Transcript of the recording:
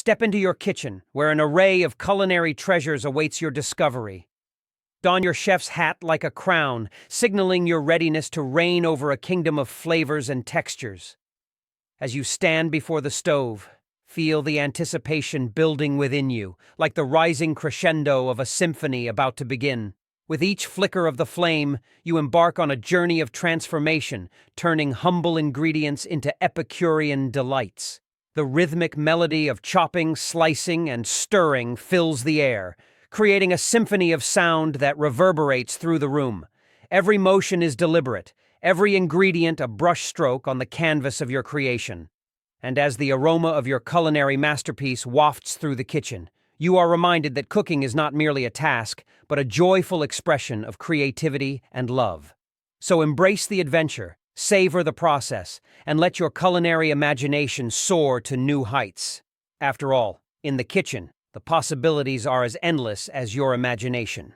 Step into your kitchen, where an array of culinary treasures awaits your discovery. Don your chef's hat like a crown, signaling your readiness to reign over a kingdom of flavors and textures. As you stand before the stove, feel the anticipation building within you, like the rising crescendo of a symphony about to begin. With each flicker of the flame, you embark on a journey of transformation, turning humble ingredients into Epicurean delights. The rhythmic melody of chopping, slicing, and stirring fills the air, creating a symphony of sound that reverberates through the room. Every motion is deliberate, every ingredient a brushstroke on the canvas of your creation. And as the aroma of your culinary masterpiece wafts through the kitchen, you are reminded that cooking is not merely a task, but a joyful expression of creativity and love. So embrace the adventure, savor the process, and let your culinary imagination soar to new heights. After all, in the kitchen, the possibilities are as endless as your imagination.